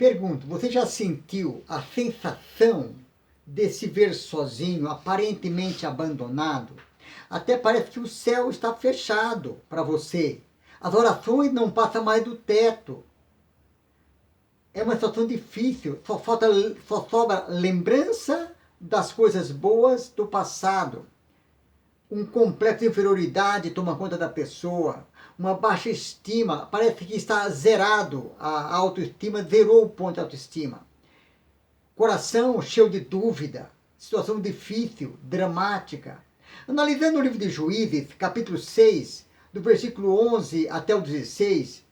Pergunto, você já sentiu a sensação de se ver sozinho, aparentemente abandonado? Até parece que o céu está fechado para você. As orações não passam mais do teto. É uma situação difícil. Só sobra lembrança das coisas boas do passado. Um complexo de inferioridade toma conta da pessoa. Uma baixa estima, parece que está zerado a autoestima, zerou o ponto de autoestima. Coração cheio de dúvida, situação difícil, dramática. Analisando o livro de Juízes, capítulo 6, do versículo 11 até o 16,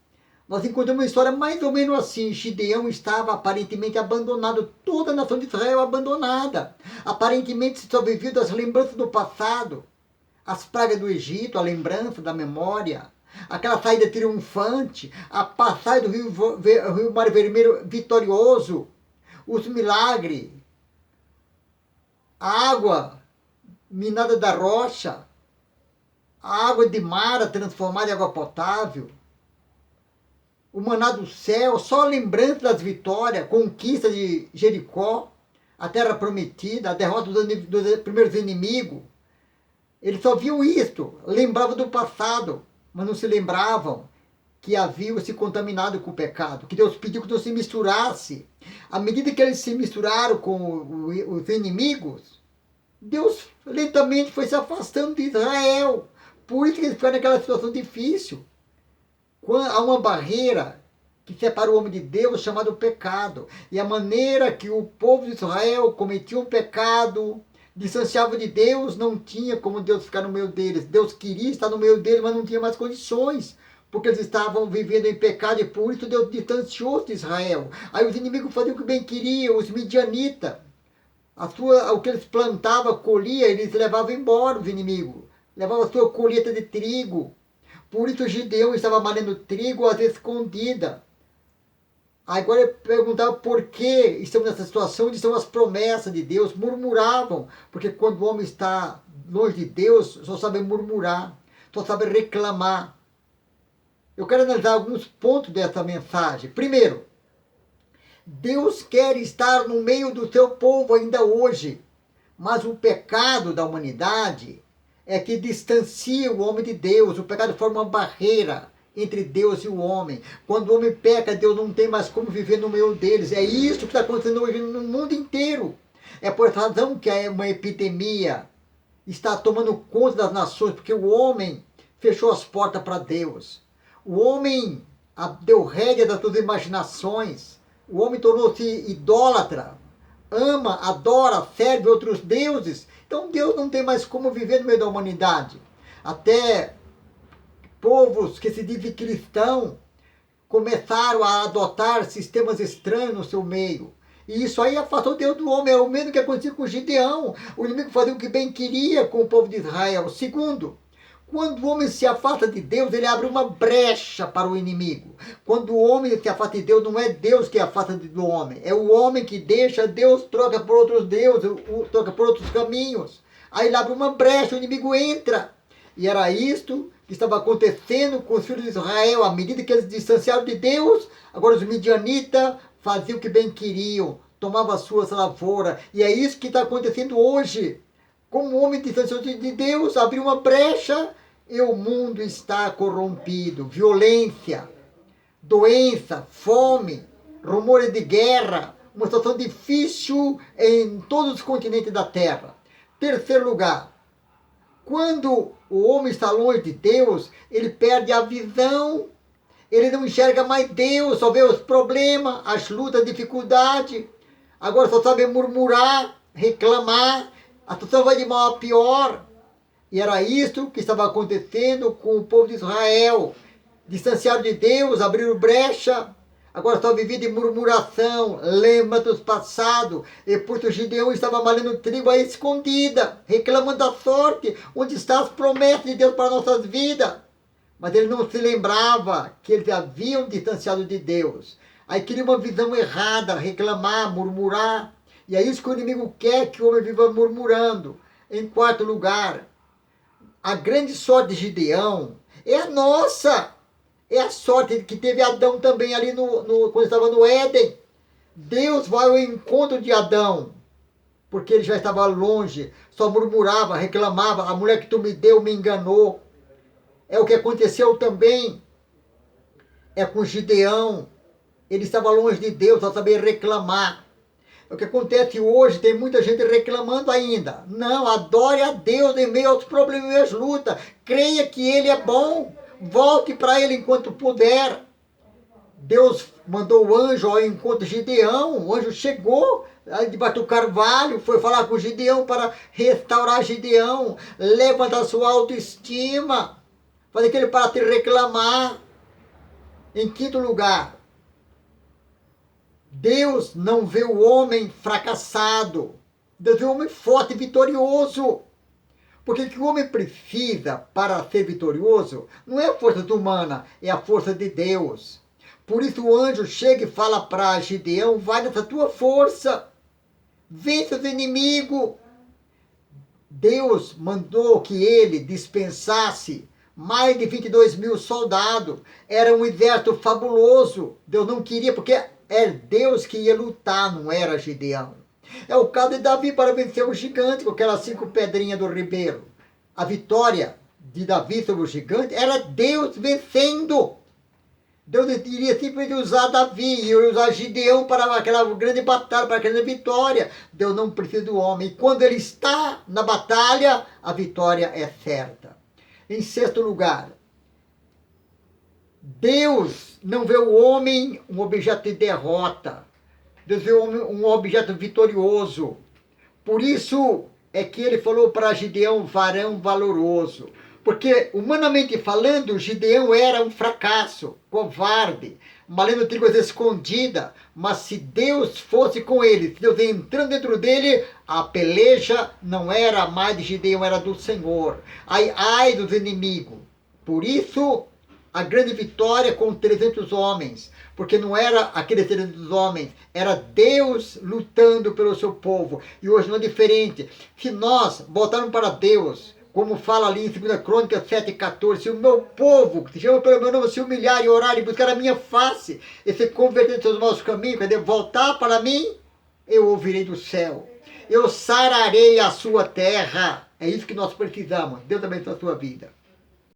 nós encontramos uma história mais ou menos assim. Gideão estava aparentemente abandonado, toda a nação de Israel abandonada. Aparentemente se sobreviveu das lembranças do passado, as pragas do Egito, a lembrança da memória, aquela saída triunfante, a passagem do rio Mar Vermelho vitorioso, os milagres, a água minada da rocha, a água de Mara transformada em água potável, o maná do céu, só lembrança das vitórias, conquista de Jericó, a terra prometida, a derrota dos primeiros inimigos. Eles só viam isto, lembravam do passado, mas não se lembravam que haviam se contaminado com o pecado, que Deus pediu que não se misturasse. À medida que eles se misturaram com os inimigos, Deus lentamente foi se afastando de Israel. Por isso que eles ficaram naquela situação difícil. Há uma barreira que separa o homem de Deus, chamado pecado. E a maneira que o povo de Israel cometia um pecado, distanciava de Deus, não tinha como Deus ficar no meio deles. Deus queria estar no meio deles, mas não tinha mais condições, porque eles estavam vivendo em pecado e por isso Deus distanciou-se de Israel. Aí os inimigos faziam o que bem queriam, os midianitas. O que eles plantavam, colhia, eles levavam embora os inimigos. Levavam a sua colheita de trigo. Por isso Gideão estava malhando trigo às escondidas. Agora eu perguntava por que estamos nessa situação, onde estão as promessas de Deus. Murmuravam, porque quando o homem está longe de Deus, só sabe murmurar, só sabe reclamar. Eu quero analisar alguns pontos dessa mensagem. Primeiro, Deus quer estar no meio do seu povo ainda hoje, mas o pecado da humanidade é que distancia o homem de Deus. O pecado forma uma barreira entre Deus e o homem. Quando o homem peca, Deus não tem mais como viver no meio deles. É isso que está acontecendo hoje no mundo inteiro. É por essa razão que é uma epidemia está tomando conta das nações, porque o homem fechou as portas para Deus. O homem deu rédea das suas imaginações. O homem tornou-se idólatra, ama, adora, serve outros deuses. Então Deus não tem mais como viver no meio da humanidade. Até povos que se dizem cristãos começaram a adotar sistemas estranhos no seu meio. E isso aí afastou Deus do homem. É o mesmo que aconteceu com Gideão. O inimigo fazia o que bem queria com o povo de Israel. Segundo, quando o homem se afasta de Deus, ele abre uma brecha para o inimigo. Quando o homem se afasta de Deus, não é Deus que afasta do homem. É o homem que deixa, Deus troca por outros deuses, troca por outros caminhos. Aí ele abre uma brecha, o inimigo entra. E era isto que estava acontecendo com os filhos de Israel. À medida que eles distanciaram de Deus, agora os midianitas faziam o que bem queriam, tomavam as suas lavouras. E é isso que está acontecendo hoje. Como o homem distanciou-se de Deus, abriu uma brecha e o mundo está corrompido. Violência, doença, fome, rumores de guerra, uma situação difícil em todos os continentes da Terra. Terceiro lugar, quando o homem está longe de Deus, ele perde a visão, ele não enxerga mais Deus, só vê os problemas, as lutas, a dificuldade. Agora só sabe murmurar, reclamar, a situação vai de mal a pior. E era isso que estava acontecendo com o povo de Israel. Distanciaram de Deus, abriram brecha, agora só vivia de murmuração, lembra dos passados. E por isso Gideão estava malhando trigo à escondida, reclamando da sorte, onde estão as promessas de Deus para nossas vidas. Mas ele não se lembrava que eles haviam distanciado de Deus. Aí queria uma visão errada, reclamar, murmurar. E é isso que o inimigo quer, que o homem viva murmurando. Em quarto lugar, a grande sorte de Gideão é a nossa. É a sorte que teve Adão também ali quando estava no Éden. Deus vai ao encontro de Adão, porque ele já estava longe, só murmurava, reclamava, a mulher que tu me deu me enganou. É o que aconteceu também com Gideão. Ele estava longe de Deus, só sabia reclamar. É o que acontece hoje, tem muita gente reclamando ainda. Não, adore a Deus em meio aos problemas e às lutas. Creia que Ele é bom. Volte para Ele enquanto puder. Deus mandou o anjo ao encontro de Gideão. O anjo chegou debaixo do carvalho, foi falar com Gideão para restaurar Gideão. Levanta a sua autoestima. Fazer que ele para de reclamar. Em quinto lugar, Deus não vê o homem fracassado. Deus vê o homem forte e vitorioso. Porque o que o homem precisa para ser vitorioso não é a força humana, é a força de Deus. Por isso o anjo chega e fala para Gideão, vai nessa tua força, vence os inimigos. Deus mandou que ele dispensasse mais de 22 mil soldados. Era um exército fabuloso. Deus não queria, porque é Deus que ia lutar, não era Gideão. É o caso de Davi para vencer o gigante, com aquelas 5 pedrinhas do ribeiro. A vitória de Davi sobre o gigante era Deus vencendo. Deus iria simplesmente usar Davi, ia usar Gideão para aquela grande batalha, para aquela vitória. Deus não precisa do homem. E quando ele está na batalha, a vitória é certa. Em sexto lugar, Deus não vê o homem um objeto de derrota. Deus vê o homem um objeto vitorioso. Por isso é que ele falou para Gideão, varão valoroso. Porque, humanamente falando, Gideão era um fracasso, covarde, malhando tribos escondida. Mas se Deus fosse com ele, se Deus entrando dentro dele, a peleja não era mais de Gideão, era do Senhor. Ai dos inimigos. Por isso, a grande vitória com 300 homens. Porque não era aqueles 300 homens, era Deus lutando pelo seu povo. E hoje não é diferente. Se nós voltarmos para Deus, como fala ali em 2 Crônicas 7,14, se o meu povo, que se chama pelo meu nome, se humilhar e orar e buscar a minha face, e se converter em seus maus caminhos, quer dizer, voltar para mim, eu ouvirei do céu. Eu sararei a sua terra. É isso que nós precisamos. Deus abençoe a sua vida.